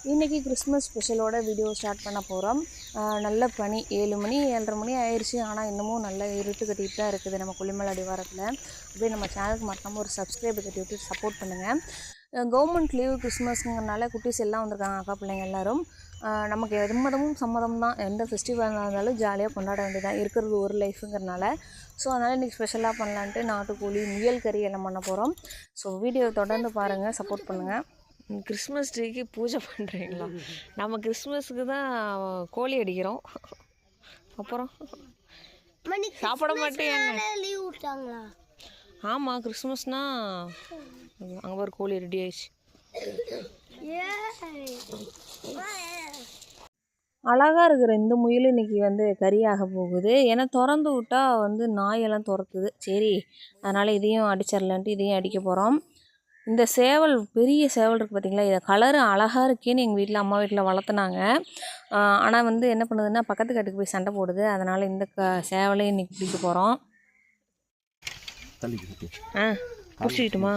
இன்றைக்கி Christmas ஸ்பெஷலோட video start பண்ண போகிறோம். நல்ல பனி 7 மணி 7:30 மணி ஆயிடுச்சு. ஆனால் இன்னமும் நல்ல இருட்டு கட்டிட்டு தான் இருக்குது நம்ம கொல்லிமலை அடிவாரத்தில். அப்படியே நம்ம சேனலுக்கு மறக்காமல் ஒரு சப்ஸ்கிரைப் கட்டி விட்டு சப்போர்ட் பண்ணுங்கள். கவர்மெண்ட் லீவு கிறிஸ்மஸ்ங்கிறனால குட்டீஸ் எல்லாம் வந்திருக்காங்க, அக்கா பிள்ளைங்க எல்லோரும். நமக்கு எம்மதமும் சம்மதம் தான், எந்த ஃபெஸ்டிவலாக இருந்தாலும் ஜாலியாக கொண்டாட வேண்டியதான், இருக்கிறது ஒரு லைஃபுங்கிறனால. ஸோ அதனால் இன்றைக்கி ஸ்பெஷலாக பண்ணலான்ட்டு நாட்டுக்கோழி முயல் கறி எல்லாம் பண்ண போகிறோம். ஸோ வீடியோவை தொடர்ந்து பாருங்கள், சப்போர்ட் பண்ணுங்கள். கிறிஸ்மஸ் ட்ரீக்கு பூஜை பண்ணுறீங்களா? நம்ம கிறிஸ்மஸுக்கு தான் கோழி அடிக்கிறோம். அப்புறம் சாப்பிட மாட்டேன். லீவ் விட்டாங்களா? ஆமாம், கிறிஸ்மஸ்னால் அங்கே ஒரு கோழி ரெடி ஆயிடுச்சு. அழகாக இருக்கிற இந்த முயல் இன்றைக்கி கறியாக போகுது. ஏன்னா திறந்து விட்டால் நாயெல்லாம் துரத்துது. சரி, அதனால் இதையும் அடிச்சிடலான்ட்டு இதையும் அடிக்க போகிறோம். இந்த சேவல், பெரிய சேவல் இருக்குது பார்த்திங்களா, இதை கலரு அழகாக இருக்கேன்னு எங்கள் வீட்டில் அம்மா வீட்டில் வளர்த்துனாங்க. ஆனால் என்ன பண்ணுதுன்னா பக்கத்து காட்டுக்கு போய் சண்டை போடுது. அதனால் இந்த சேவலையும் இன்றைக்கி பிடிக்க போகிறோம். பிடிச்சிக்கிட்டுமா?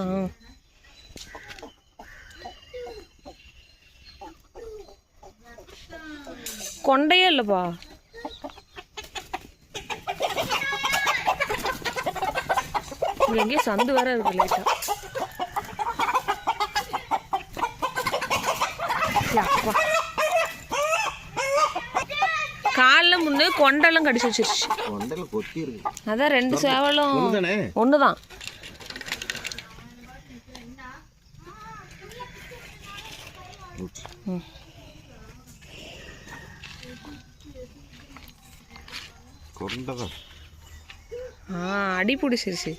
கொண்டையே இல்லைப்பா. எங்கேயும் சந்து வேற இருக்கு லைட்டாக. காலில் முன்னே கொண்டெல்லாம் கடிச்சு வச்சிருச்சு. அதான் 2 சேவலும் ஒன்று தான். அடி பிடிச்சிருச்சு.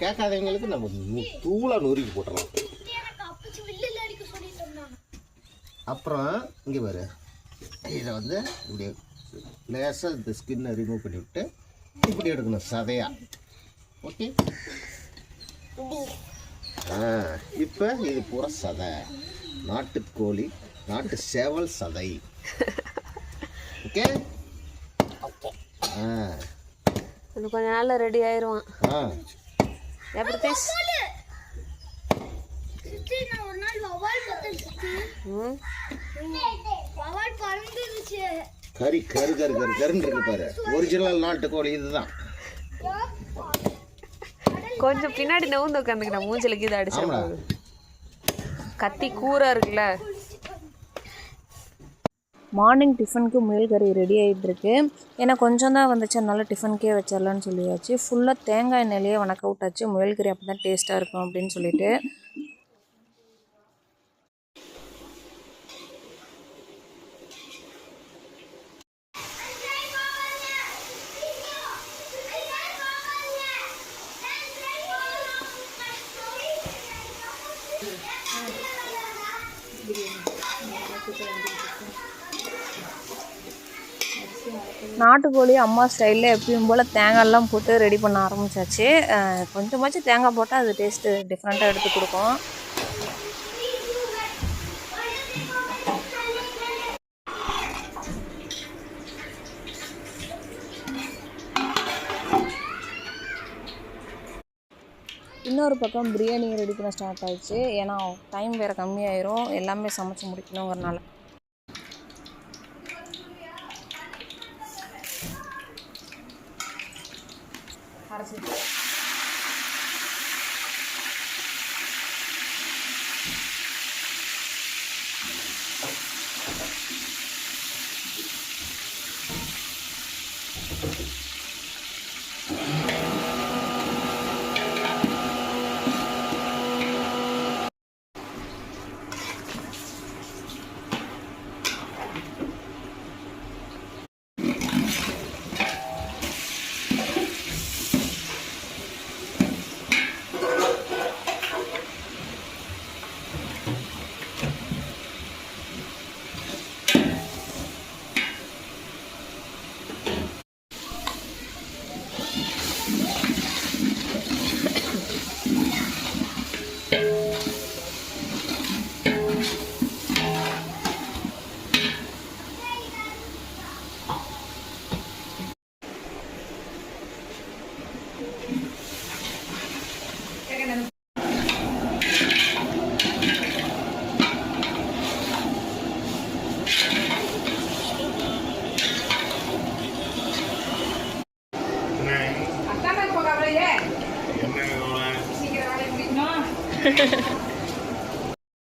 கேட்காதவங்களுக்கு நம்ம தூளா நொறுக்கி போட்டுறோம். அப்புறம் இங்கே பாரு, இதை இப்படி லேசாக இந்த ஸ்கின்னை ரிமூவ் பண்ணி விட்டு இப்படி எடுக்கணும் சதையா. ஓகே, இப்போ இது பூரா சதை, நாட்டுக்கோழி, நாட்டு சேவல் சதை. ஓகே, இன்னும் கொஞ்ச நாளில் ரெடி ஆயிடுவான். எப்படி கறி கரு கரு கரு கருன்னு இருக்கு பாரு, ஒரிஜினல் நாட்டுக்கோழி இதுதான். கொஞ்சம் பின்னாடி நவுந்து உட்காந்துக்கிட்ட மூஞ்சிலுக்கு இதை அடிச்சு கத்தி கூரா இருக்குல்ல. மார்னிங் டிஃபனுக்கு முயல் கறி ரெடி ஆகிட்டுருக்கு. ஏன்னா கொஞ்சம் தான் வந்துச்சு, அதனால டிஃபனுக்கே வச்சிடலான்னு சொல்லியாச்சு. ஃபுல்லாக தேங்காய் எண்ணெயிலேயே வணக்க விட்டாச்சு. முயல் கறி அப்போ தான் டேஸ்ட்டாக இருக்கும் அப்படின்னு சொல்லிட்டு. நாட்டுக்கோழி அம்மா ஸ்டைலில் எப்பயும் போல் தேங்காயெல்லாம் போட்டு ரெடி பண்ண ஆரம்பித்தாச்சு. கொஞ்சமாச்சும் தேங்காய் போட்டால் அது டேஸ்ட்டு டிஃப்ரெண்ட்டாக எடுத்து கொடுக்கும். இன்னொரு பக்கம் பிரியாணி ரெடி பண்ண ஸ்டார்ட் ஆயிடுச்சு. ஏன்னா டைம் வேறு கம்மியாயிரும், எல்லாமே சமைச்சு முடிக்கணுங்கிறனால.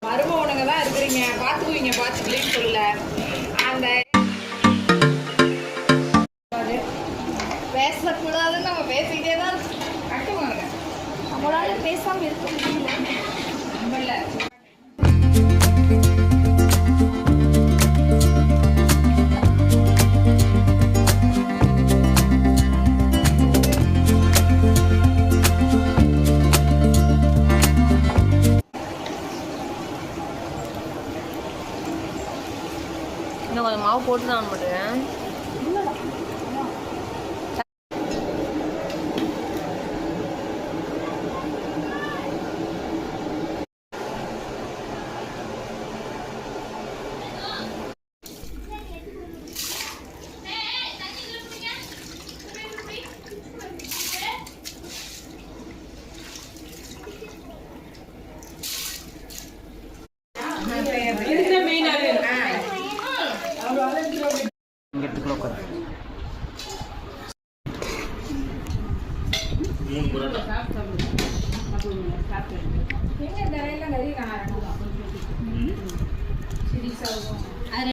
மருமகனுங்க தான் இருக்கிறீங்க, பார்த்துக்குவீங்க, பார்த்துக்கலன்னு சொல்லல. அந்த பேசக்கூடாதுன்னு நம்ம பேசிக்கிட்டே தான் கட்டுவாங்க. நம்மளால பேசாமல் இருக்க முடியல. நம்மள இன்னும் கொஞ்சம் மாவு போட்டு தான் பண்ணுறேன். நிறைய காரணம்.